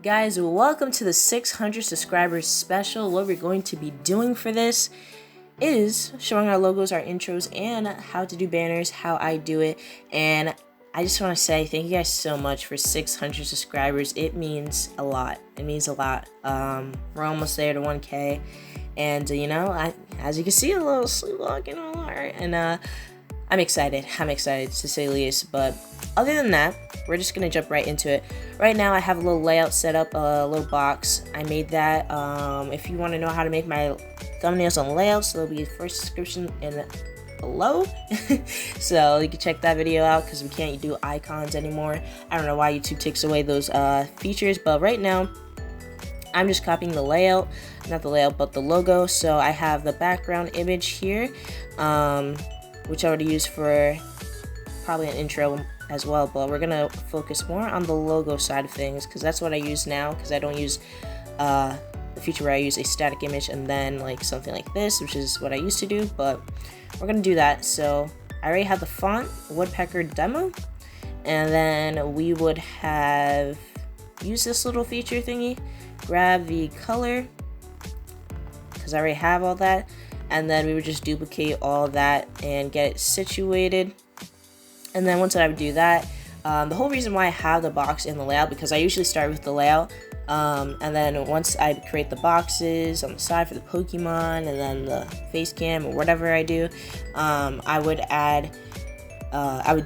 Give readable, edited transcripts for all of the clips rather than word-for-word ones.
Guys, welcome to the 600 subscribers special. What we're going to be doing for this is showing our logos, our intros, and how to do banners, how I do it. And I just want to say thank you guys so much for 600 subscribers. It means a lot. It means a lot. We're almost there to 1K. And, as you can see, a little sleepwalking all right. And I'm excited. to say the least. But other than that, we're just going to jump right into it. Right now, I have a little layout set up, a little box. I made that. If you want to know how to make my thumbnails and layouts, there'll be a first description in below. So you can check that video out because we can't do icons anymore. I don't know why YouTube takes away those features, but right now, I'm just copying the layout. Not the layout, but the logo. So I have the background image here, which I would use for probably an intro as well, but we're gonna focus more on the logo side of things because that's what I use now, because I don't use the feature where I use a static image and then like something like this, which is what I used to do, but we're gonna do that. So I already have the font, Woodpecker Demo, and then we would have used this little feature thingy, grab the color, because I already have all that, and then we would just duplicate all that and get it situated. And then once I would do that, the whole reason why I have the box in the layout, because I usually start with the layout, and then once I create the boxes on the side for the Pokemon and then the face cam or whatever I do, I would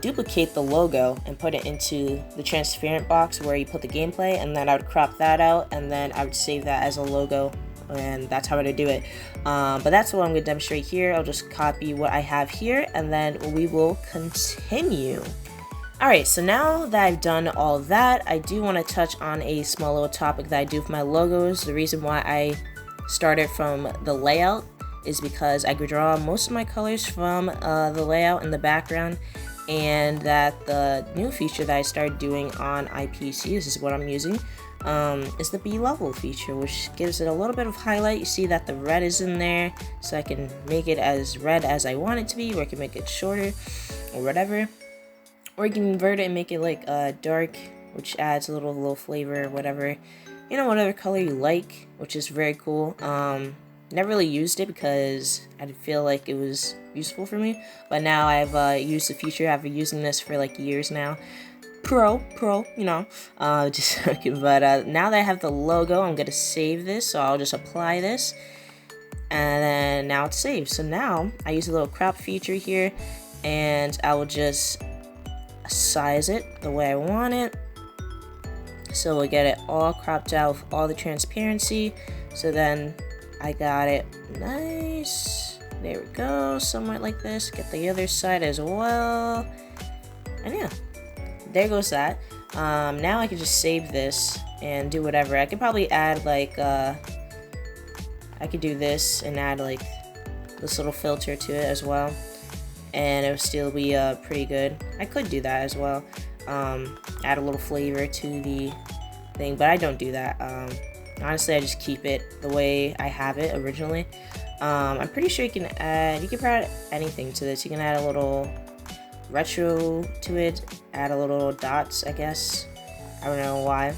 duplicate the logo and put it into the transparent box where you put the gameplay, and then I would crop that out, and then I would save that as a logo, and that's how I would do it. But that's what I'm going to demonstrate here. I'll just copy what I have here, and then we will continue. Alright, so now that I've done all that, I do want to touch on a small little topic that I do for my logos. The reason why I started from the layout is because I could draw most of my colors from the layout in the background, and that the new feature that I started doing on iPC, this is what I'm using, is the B level feature, which gives it a little bit of highlight. You see that the red is in there, so I can make it as red as I want it to be, or I can make it shorter or whatever, or you can invert it and make it like dark, which adds a little flavor or whatever, whatever color you like, which is very cool. Never really used it because I didn't feel like it was useful for me, but now I've used the feature. I've been using this for like years now. Pro, just joking. But now that I have the logo, I'm gonna save this, so I'll just apply this, and then now it's saved. So now I use a little crop feature here, and I will just size it the way I want it, so we'll get it all cropped out with all the transparency. So then I got it nice. There we go, somewhat like this. Get the other side as well, and yeah, there goes that. Now I can just save this and do whatever. I could probably add like I could do this and add like this little filter to it as well, and it would still be pretty good. I could do that as well, add a little flavor to the thing, but I don't do that. Honestly, I just keep it the way I have it originally. I'm pretty sure you can add anything to this. You can add a little retro to it, add a little dots, I guess. I don't know why.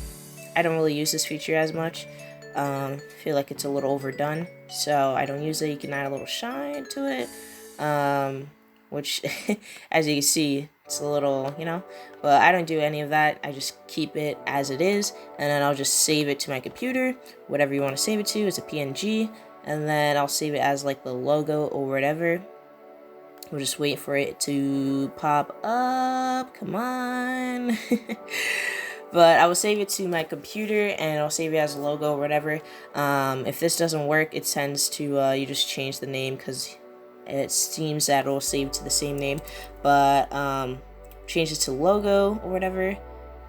I don't really use this feature as much. Feel like it's a little overdone, so I don't use it. You can add a little shine to it, which as you can see, it's a little, but I don't do any of that. I just keep it as it is, and then I'll just save it to my computer, whatever you want to save it to. It's a PNG, and then I'll save it as like the logo or whatever. We'll just wait for it to pop up. Come on. But I will save it to my computer, and I'll save it as a logo or whatever. If this doesn't work, it tends to you just change the name, because it seems that it'll save to the same name, but change it to logo or whatever.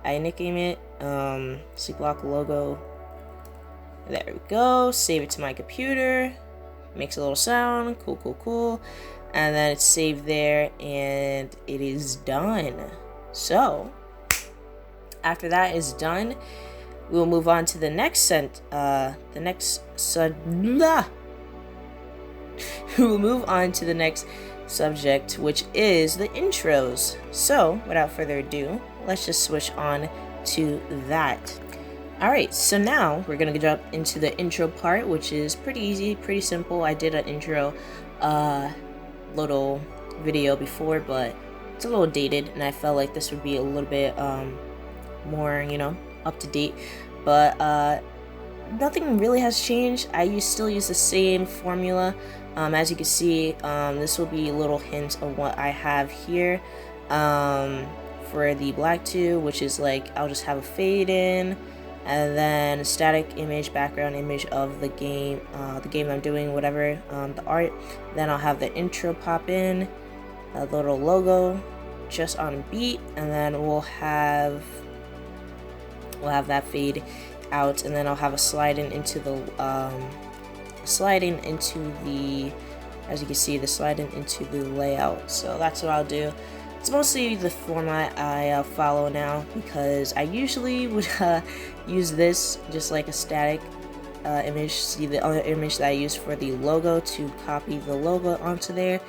I nickname it Sleepwalk logo. There we go. Save it to my computer. Makes a little sound. Cool. And then it's saved there, and it is done. So after that is done, we'll move on to the next we'll move on to the next subject, which is the intros. So without further ado, let's just switch on to that. Alright, so now we're gonna jump into the intro part, which is pretty easy, pretty simple. I did an intro little video before, but it's a little dated, and I felt like this would be a little bit more, up to date. But nothing really has changed. I still use the same formula. As you can see, this will be a little hint of what I have here for the black 2, which is like I'll just have a fade in, and then a static image, background image of the game I'm doing, whatever, the art. Then I'll have the intro pop in, a little logo just on beat, and then we'll have that fade out, and then I'll have a sliding into the as you can see, the sliding into the layout. So that's what I'll do. It's mostly the format I follow now, because I usually would use this just like a static image. See the other image that I use for the logo, to copy the logo onto there,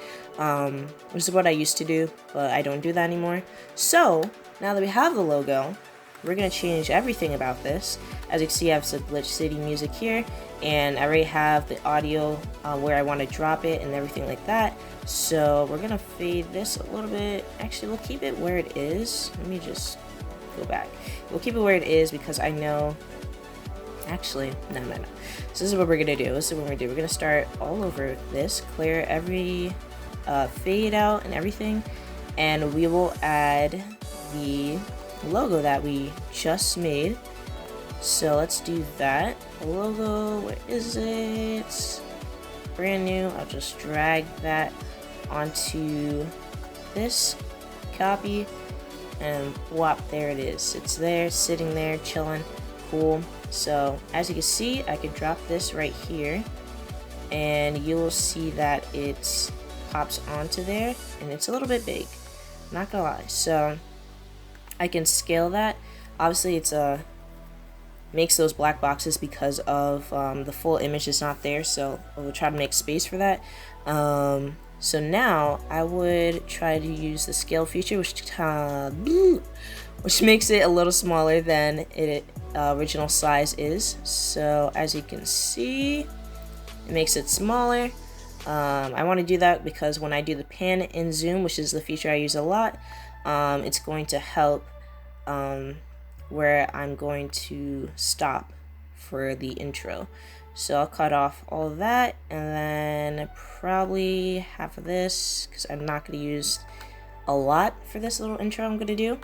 which is what I used to do, but I don't do that anymore. So now that we have the logo, we're gonna change everything about this. As you can see, I have some Glitch City music here, and I already have the audio where I want to drop it and everything like that. So we're gonna fade this a little bit. Actually, we'll keep it where it is. Let me just go back. We'll keep it where it is because I know. Actually, no. So this is what we're gonna do. We're gonna start all over this, clear every fade out and everything, and we will add the logo that we just made. So let's do that. The logo, where is it? Brand new. I'll just drag that onto this, copy, and whop, there it is. It's there, sitting there, chilling, cool. So as you can see, I can drop this right here, and you'll see that it pops onto there, and it's a little bit big, not gonna lie. So I can scale that. Obviously, it's makes those black boxes because of the full image is not there, so we'll try to make space for that. So now I would try to use the scale feature, which makes it a little smaller than it original size is. So as you can see, it makes it smaller. I want to do that because when I do the pan and zoom, which is the feature I use a lot, it's going to help where I'm going to stop for the intro. So I'll cut off all of that, and then probably half of this, because I'm not going to use a lot for this little intro I'm going to do.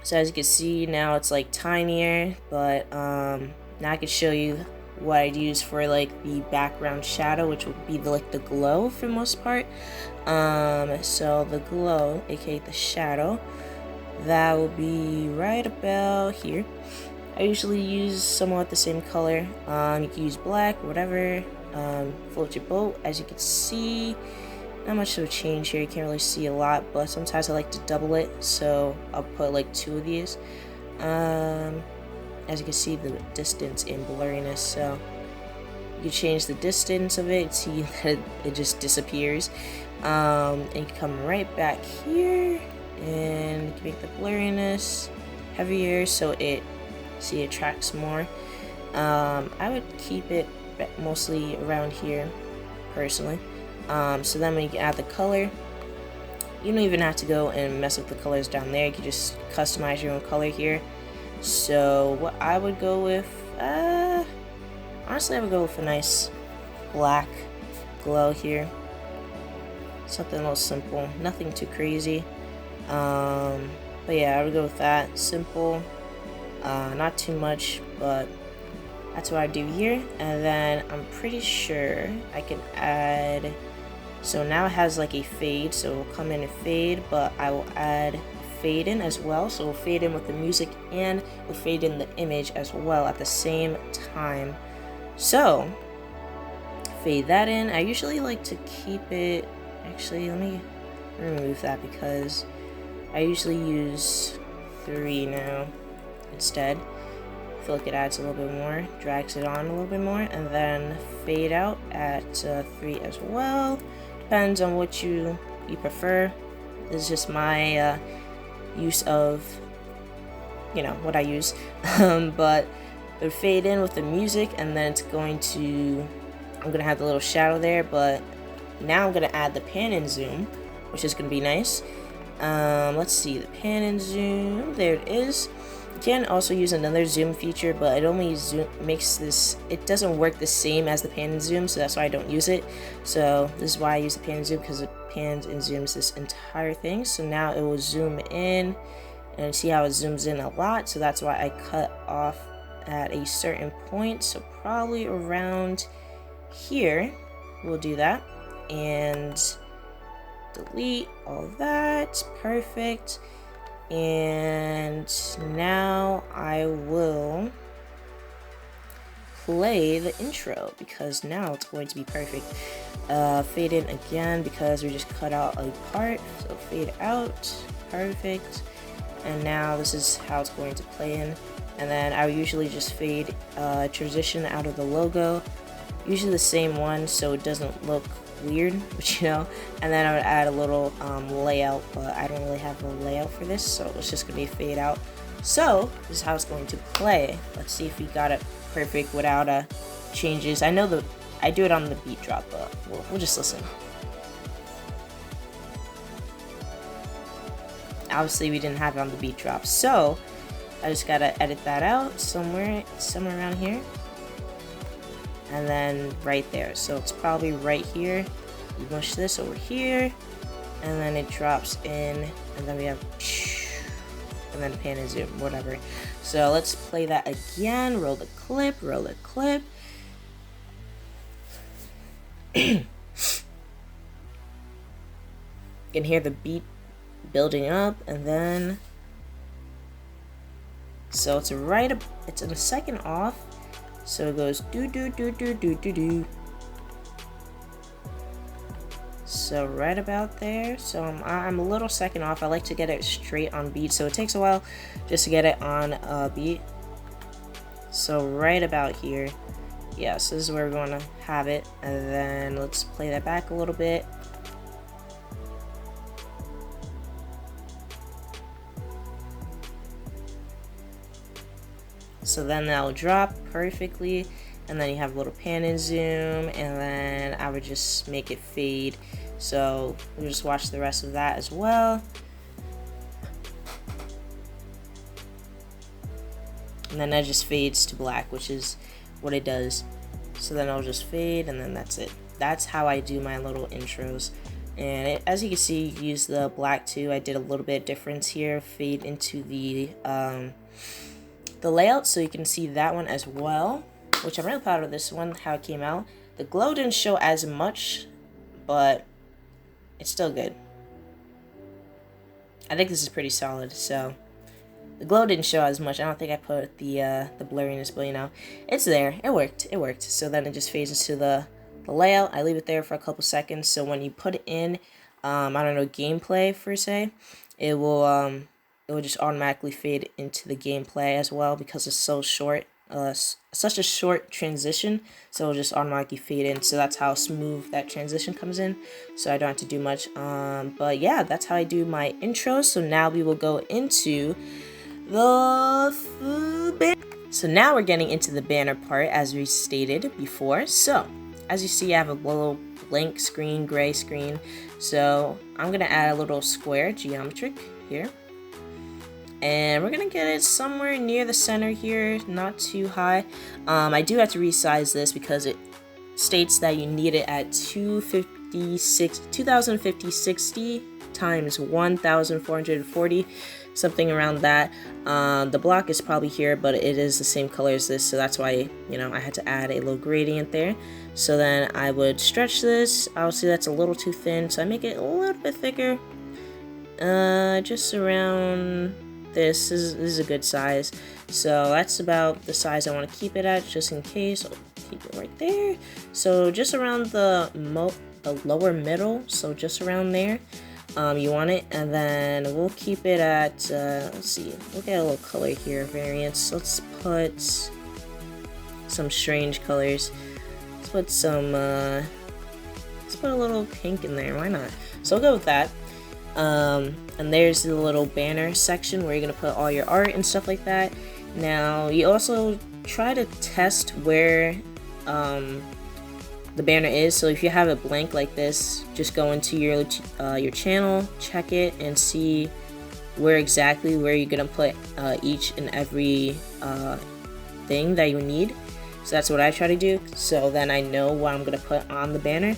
So as you can see, now it's like tinier, but now I can show you what I'd use for like the background shadow, which would be like the glow for the most part. So the glow, aka the shadow, that will be right about here. I usually use somewhat the same color. You can use black, whatever. Float your boat. As you can see, not much of a change here. You can't really see a lot, but sometimes I like to double it, so I'll put like 2 of these. As you can see, the distance and blurriness, so you can change the distance of it, see that it just disappears. And you can come right back here, and you can make the blurriness heavier so it tracks more. I would keep it mostly around here personally. So then when you can add the color, you don't even have to go and mess with the colors down there. You can just customize your own color here. So what I would go with, honestly I would go with a nice black glow here. Something a little simple, nothing too crazy. But yeah, I would go with that, simple, not too much, but that's what I do here. And then I'm pretty sure I can add, so now it has like a fade, so it'll come in and fade, but I will add fade in as well, so we'll fade in with the music and we'll fade in the image as well at the same time. So fade that in. I usually like to keep it, actually let me remove that because I usually use 3 now instead. I feel like it adds a little bit more, drags it on a little bit more, and then fade out at 3 as well. Depends on what you prefer. This is just my use of you know, what I use. But it would fade in with the music, and then it's going to, I'm gonna have the little shadow there, but now I'm gonna add the pan and zoom, which is gonna be nice. Let's see, the pan and zoom, there it is. You can also use another zoom feature, but it only makes this, it doesn't work the same as the pan and zoom, so that's why I don't use it. So this is why I use the pan and zoom, because it pans and zooms this entire thing. So now it will zoom in, and see how it zooms in a lot, so that's why I cut off at a certain point. So probably around here we'll do that, and delete all that. Perfect. And now I will play the intro, because now it's going to be perfect. Fade in again, because we just cut out a part, so fade out. Perfect. And now this is how it's going to play in. And then I would usually just fade transition out of the logo, usually the same one so it doesn't look weird, but you know. And then I would add a little layout, but I don't really have a layout for this, so it's just gonna be fade out. So this is how it's going to play. Let's see if we got it perfect without changes. I know I do it on the beat drop, but we'll just listen. Obviously we didn't have it on the beat drop, so I just gotta edit that out somewhere around here, and then right there. So it's probably right here. You push this over here, and then it drops in, and then we have, and then pan and zoom, whatever. So let's play that again. Roll the clip, roll the clip. You can hear the beat building up, and then so it's it's in a second off, so it goes do do do do do do do. So right about there. So I'm a little second off. I like to get it straight on beat, so it takes a while just to get it on beat. So right about here, yeah. So this is where we're going to have it, and then let's play that back a little bit. So then that'll drop perfectly, and then you have a little pan and zoom, and then I would just make it fade. So we'll just watch the rest of that as well. And then that just fades to black, which is what it does. So then I'll just fade, and then that's it. That's how I do my little intros. And as you can see, you use the black too. I did a little bit of difference here, fade into the layout, so you can see that one as well, which I'm really proud of this one, how it came out. The glow didn't show as much, but it's still good. I think this is pretty solid. So the glow didn't show as much. I don't think I put the blurriness, but you know, it's there. It worked. So then it just fades into the layout. I leave it there for a couple seconds, so when you put it in, I don't know, gameplay per se, it will just automatically fade into the gameplay as well, because it's so short, such a short transition, so it'll just automatically fade in. So that's how smooth that transition comes in, so I don't have to do much. But yeah, that's how I do my intro. So now we will go into the banner. So now we're getting into the banner part, as we stated before. So as you see, I have a little blank screen, gray screen, so I'm gonna add a little square geometric here. And we're gonna get it somewhere near the center here, not too high. I do have to resize this because it states that you need it at 2050 60 times 1440, something around that. The block is probably here, but it is the same color as this, so that's why, you know, I had to add a little gradient there. So then I would stretch this. Obviously that's a little too thin, so I make it a little bit thicker, just around this is a good size. So that's about the size I want to keep it at, just in case. I'll keep it right there. So just around the lower middle, so just around there, you want it. And then we'll keep it at let's see, we'll get a little color here, variance. Let's put some strange colors. Let's put some let's put a little pink in there, why not? So I'll go with that. And there's the little banner section where you're gonna put all your art and stuff like that. Now you also try to test where the banner is. So if you have it blank like this, just go into your channel, check it, and see where you're gonna put each and every thing that you need. So that's what I try to do, so then I know what I'm gonna put on the banner.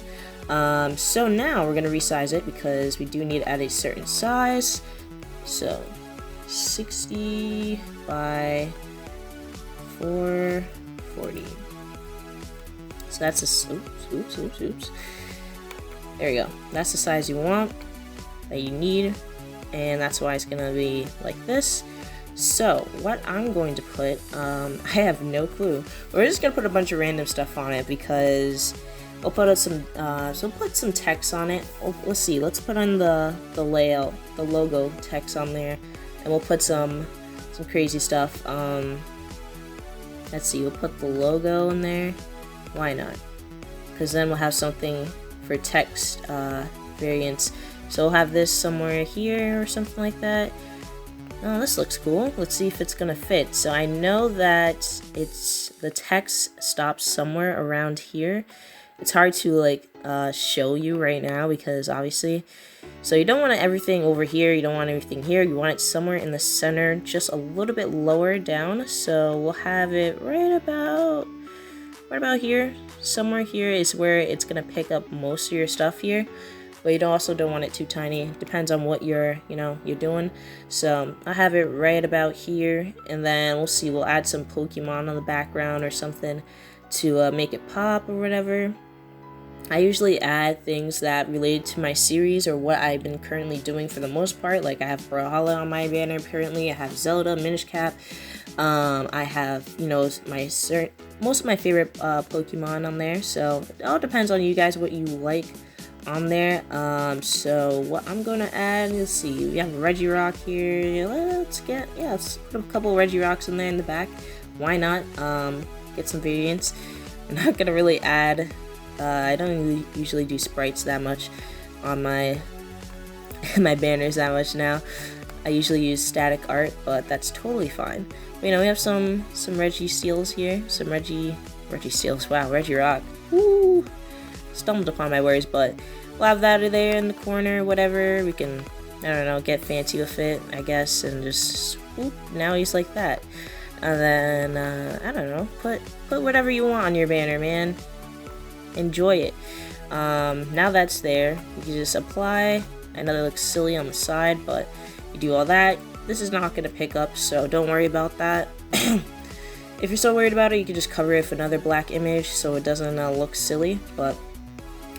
So now we're gonna resize it because we do need it at a certain size. So 60 by 440. So that's oops. There you go. That's the size you want, that you need, and that's why it's gonna be like this. So what I'm going to put, I have no clue. We're just gonna put a bunch of random stuff on it because we'll put some, put some text on it. Let's see. Let's put on the layout, the logo text on there, and we'll put some crazy stuff. Let's see. We'll put the logo in there. Why not? Because then we'll have something for text variants. So we'll have this somewhere here or something like that. Oh, this looks cool. Let's see if it's gonna fit. So I know that the text stops somewhere around here. It's hard to like show you right now because obviously, so you don't want everything over here, you don't want everything here, you want it somewhere in the center, just a little bit lower down. So we'll have it right about here. Somewhere here is where it's gonna pick up most of your stuff here, but you also don't want it too tiny. Depends on what you're doing. So I have it right about here, and then we'll see, we'll add some Pokemon on the background or something to make it pop or whatever. I usually add things that relate to my series or what I've been currently doing for the most part. Like I have Brawlhalla on my banner currently, I have Zelda, Minish Cap, I have, most of my favorite Pokemon on there. So it all depends on you guys what you like on there. So what I'm gonna add, let's see, we have Regirock here. Let's put a couple of Regirocks in there in the back. Why not? Get some variants. I'm not gonna really add, I don't usually do sprites that much on my my banners that much now. I usually use static art, but that's totally fine. We have some Regiseals here, some Regiseals. Wow, Regirock. Woo! Stumbled upon my words, but we'll have that there in the corner. Whatever, we can, I don't know, get fancy with it, I guess, and just whoop, now he's like that. And then I don't know, put whatever you want on your banner, man. Enjoy it. Now that's there, you can just apply. I know that looks silly on the side, but you do all that. This is not going to pick up, so don't worry about that. If you're so worried about it, you can just cover it with another black image so it doesn't look silly, but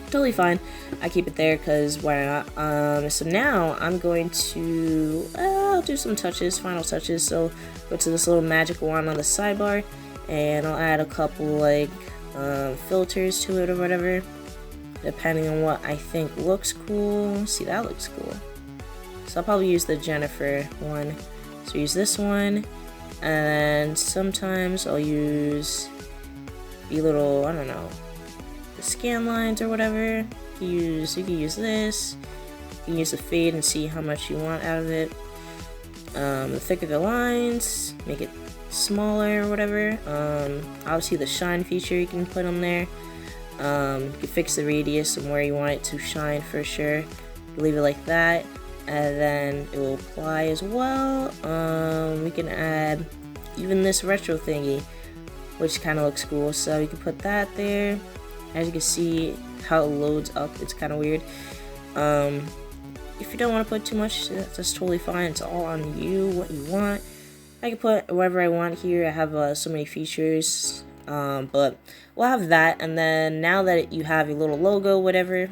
totally fine. I keep it there because why not? So now I'm going to I'll do some touches, final touches. So go to this little magic wand on the sidebar, and I'll add a couple like filters to it or whatever, depending on what I think looks cool. See, that looks cool. So I'll probably use the Jennifer one. So use this one, and sometimes I'll use the little, I don't know, the scan lines or whatever. You can use this. You can use the fade and see how much you want out of it. The thicker the lines, make it smaller or whatever. Obviously the shine feature, you can put them there. You can fix the radius and where you want it to shine for sure. Leave it like that, and then it will apply as well. We can add even this retro thingy, which kind of looks cool, so you can put that there. As you can see how it loads up, it's kind of weird. If you don't want to put too much, that's totally fine. It's all on you, what you want. I can put whatever I want here. I have so many features, but we'll have that. And then now that you have your little logo, whatever,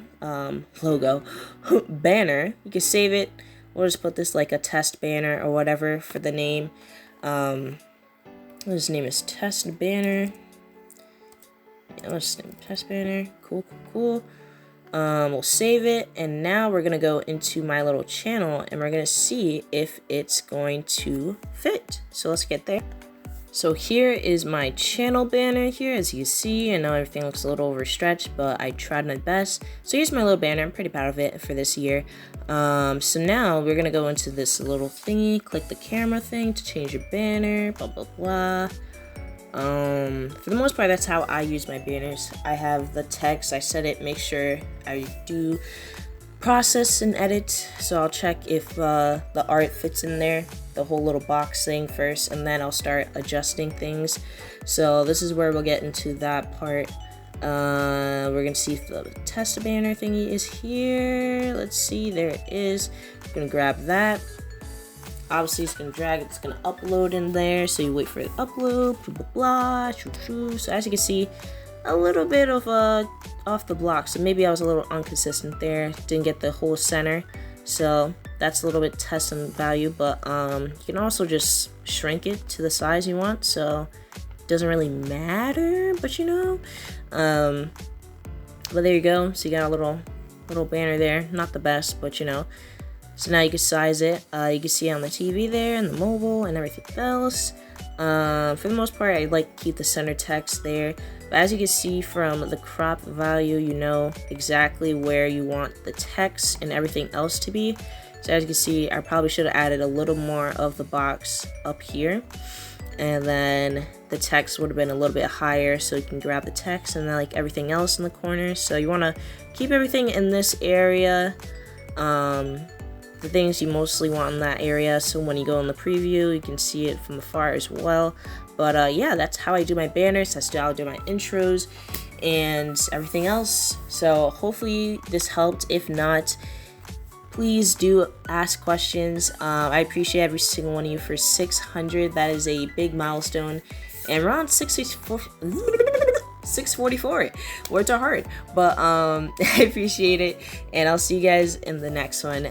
banner, you can save it. We'll just put this like a test banner or whatever for the name. His name is test banner. Yeah, let's name test banner. Cool. We'll save it, and now we're gonna go into my little channel and we're gonna see if it's going to fit. So let's get there. So here is my channel banner here, as you see. I know everything looks a little overstretched, but I tried my best. So here's my little banner. I'm pretty proud of it for this year. So now we're gonna go into this little thingy, click the camera thing to change your banner, blah, blah, blah. For the most part, that's how I use my banners. I have the text, I set it, make sure I do process and edit, so I'll check if the art fits in there, the whole little box thing first, and then I'll start adjusting things. So this is where we'll get into that part. We're gonna see if the test banner thingy is here. Let's see, there it is. I'm gonna grab that. Obviously, it's gonna drag, it's gonna upload in there, so you wait for it to upload, blah blah blah, choo choo. So as you can see, a little bit of off the block, so maybe I was a little inconsistent there, didn't get the whole center, so that's a little bit test and value. But you can also just shrink it to the size you want, so it doesn't really matter, but you know. But there you go, so you got a little banner there, not the best, but you know. So now you can size it. You can see it on the TV there and the mobile and everything else. For the most part, I like to keep the center text there. But as you can see from the crop value, you know exactly where you want the text and everything else to be. So as you can see, I probably should have added a little more of the box up here. And then the text would have been a little bit higher, so you can grab the text and then like everything else in the corner. So you want to keep everything in this area. The things you mostly want in that area, so when you go in the preview you can see it from afar as well. But yeah, that's how I do my banners, that's how I do my intros and everything else. So hopefully this helped. If not, please do ask questions. I appreciate every single one of you for 600. That is a big milestone, and we're on 644. Words are hard, but I appreciate it, and I'll see you guys in the next one.